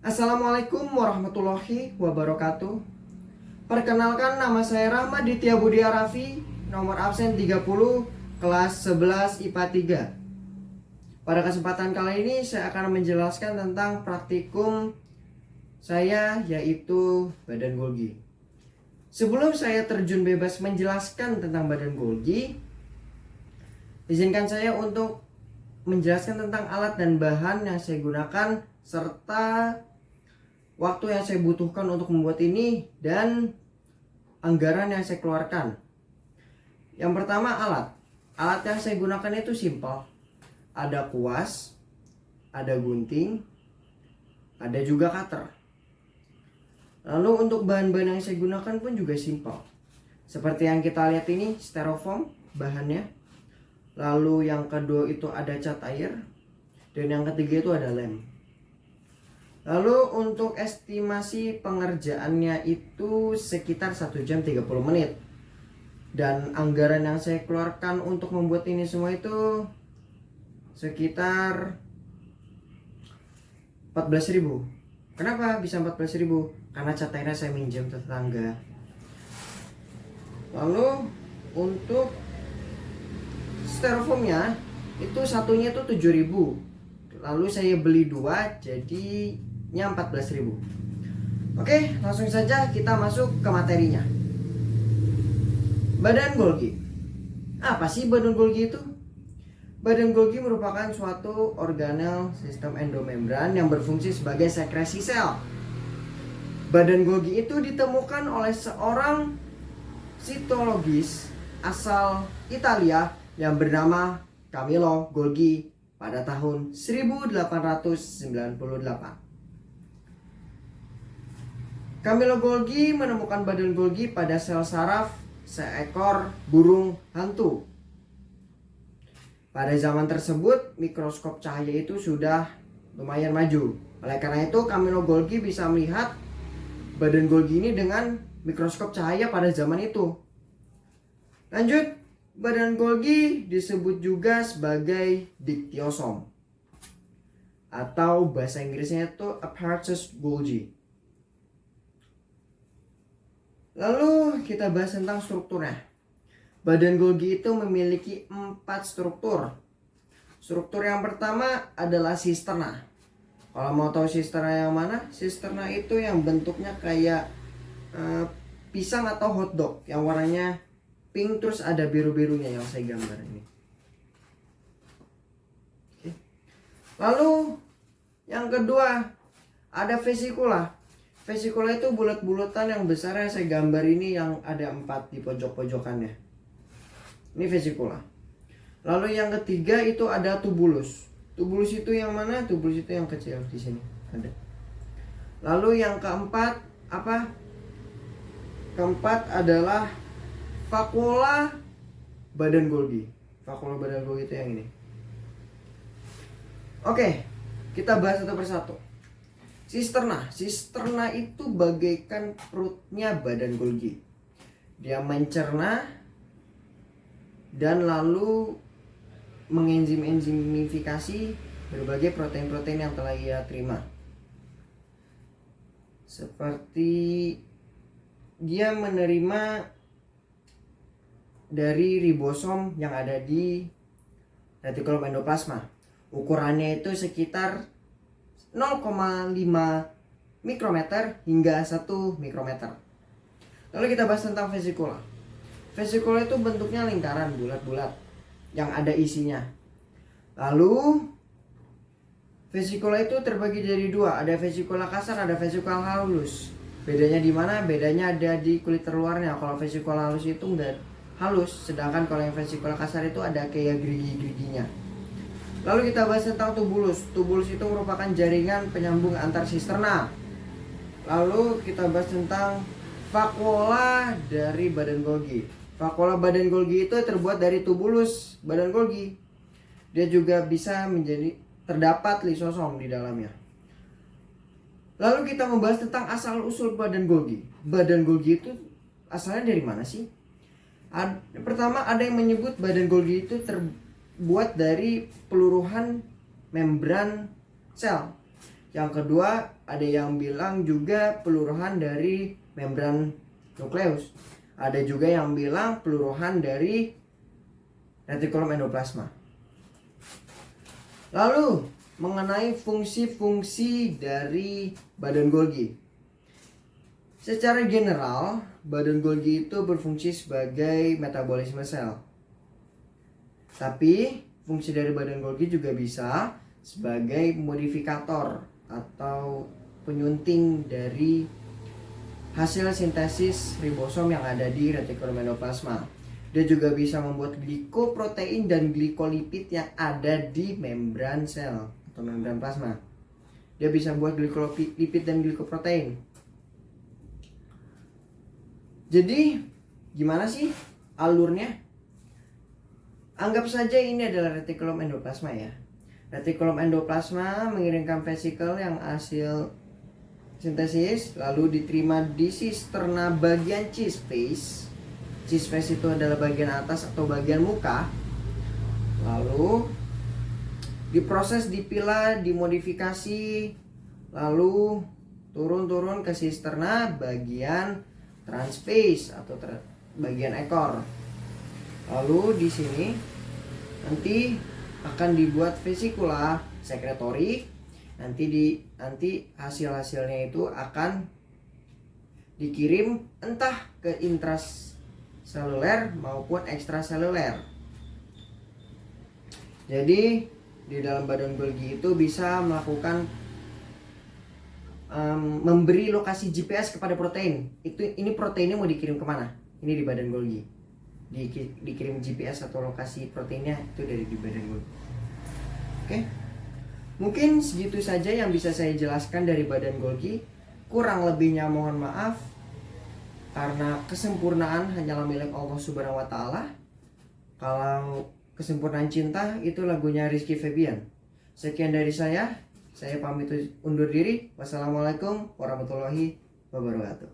Assalamualaikum warahmatullahi wabarakatuh. Perkenalkan, nama saya Rahmat Ditya Budia Raffi, nomor absen 30, kelas 11 IPA 3. Pada kesempatan kali ini saya akan menjelaskan tentang praktikum saya, yaitu badan Golgi. Sebelum saya terjun bebas menjelaskan tentang badan Golgi, izinkan saya untuk menjelaskan tentang alat dan bahan yang saya gunakan serta waktu yang saya butuhkan untuk membuat ini dan anggaran yang saya keluarkan. Yang pertama, alat. Alat yang saya gunakan itu simpel. Ada kuas, ada gunting, ada juga cutter. Lalu untuk bahan-bahan yang saya gunakan pun juga simpel. Seperti yang kita lihat ini, styrofoam bahannya. Lalu yang kedua itu ada cat air. Dan yang ketiga itu ada lem. Lalu untuk estimasi pengerjaannya itu sekitar 1 jam 30 menit. Dan anggaran yang saya keluarkan untuk membuat ini semua itu sekitar 14.000. Kenapa bisa 14.000? Karena cat airnya saya minjem tetangga. Lalu untuk styrofoamnya itu satunya itu 7.000. Lalu saya beli 2, jadinya 14.000. Oke, langsung saja kita masuk ke materinya. Badan Golgi. Apa sih badan Golgi itu? Badan Golgi merupakan suatu organel sistem endomembran yang berfungsi sebagai sekresi sel. Badan Golgi itu ditemukan oleh seorang sitologis asal Italia yang bernama Camillo Golgi pada tahun 1898. Camillo Golgi menemukan badan Golgi pada sel saraf seekor burung hantu. Pada zaman tersebut, mikroskop cahaya itu sudah lumayan maju. Oleh karena itu, Camillo Golgi bisa melihat badan Golgi ini dengan mikroskop cahaya pada zaman itu. Lanjut, badan Golgi disebut juga sebagai dictyosom, atau bahasa Inggrisnya itu apparatus Golgi. Lalu kita bahas tentang strukturnya. Badan Golgi itu memiliki 4 struktur. Struktur yang pertama adalah sisterna. Kalau mau tahu sisterna yang mana? Sisterna itu yang bentuknya kayak pisang atau hotdog, yang warnanya pink terus ada biru-birunya yang saya gambar ini. Oke. Lalu yang kedua ada vesikula. Vesikula itu bulat-bulatan yang besar yang saya gambar ini, yang ada 4 di pojok-pojokannya. Ini vesikula. Lalu yang ketiga itu ada tubulus. Tubulus itu yang mana? Tubulus itu yang kecil di sini ada. Lalu yang keempat apa? Keempat adalah vakuola badan Golgi. Vakuola badan Golgi itu yang ini. Oke, kita bahas satu persatu. Sisterna. Sisterna itu bagaikan perutnya badan Golgi. Dia mencerna dan lalu mengenzimifikasi berbagai protein-protein yang telah ia terima. Seperti dia menerima dari ribosom yang ada di retikulum endoplasma. Ukurannya itu sekitar 0,5 mikrometer hingga 1 mikrometer. Lalu kita bahas tentang vesikula. Vesikula itu bentuknya lingkaran bulat-bulat yang ada isinya. Lalu vesikula itu terbagi jadi 2, ada vesikula kasar, ada vesikula halus. Bedanya di mana? Bedanya ada di kulit terluarnya. Kalau vesikula halus itu enggak halus, sedangkan kalau yang vesikula kasar itu ada kayak gerigi-geriginya. Lalu kita bahas tentang tubulus. Tubulus itu merupakan jaringan penyambung antar sisterna. Lalu kita bahas tentang vakuola dari badan Golgi. Vakuola badan Golgi itu terbuat dari tubulus badan Golgi. Dia juga bisa menjadi terdapat lisosom di dalamnya. Lalu kita membahas tentang asal usul badan Golgi. Badan Golgi itu asalnya dari mana sih? Pertama, ada yang menyebut badan Golgi itu terbuat dari peluruhan membran sel. Yang kedua, ada yang bilang juga peluruhan dari membran nukleus. Ada juga yang bilang peluruhan dari retikulum endoplasma. Lalu, mengenai fungsi-fungsi dari badan Golgi. Secara general, badan Golgi itu berfungsi sebagai metabolisme sel. Tapi, fungsi dari badan Golgi juga bisa sebagai modifikator atau penyunting dari hasil sintesis ribosom yang ada di retikulum endoplasma. Dia juga bisa membuat glikoprotein dan glikolipid yang ada di membran sel atau membran plasma. Dia bisa buat glikolipid dan glikoprotein. Jadi, gimana sih alurnya? Anggap saja ini adalah retikulum endoplasma ya. Retikulum endoplasma mengirimkan vesikel yang hasil sintesis lalu diterima di sisterna bagian cheese face. Cheese face itu adalah bagian atas atau bagian muka. Lalu diproses, dipilah, dimodifikasi, lalu turun ke sisterna bagian transface atau bagian ekor. Lalu di sini nanti akan dibuat vesikula sekretory. Nanti hasil-hasilnya itu akan dikirim entah ke intraseluler maupun ekstraseluler. Jadi di dalam badan Golgi itu bisa melakukan memberi lokasi GPS kepada protein. Ini proteinnya mau dikirim kemana? Ini di badan Golgi. Dikirim GPS atau lokasi proteinnya itu dari di badan Golgi. Oke. Mungkin segitu saja yang bisa saya jelaskan dari badan Golgi. Kurang lebihnya mohon maaf, karena kesempurnaan hanyalah milik Allah Subhanahu wa Ta'ala. Kalau kesempurnaan cinta itu lagunya Rizky Febian. Sekian dari saya pamit undur diri. Wassalamualaikum warahmatullahi wabarakatuh.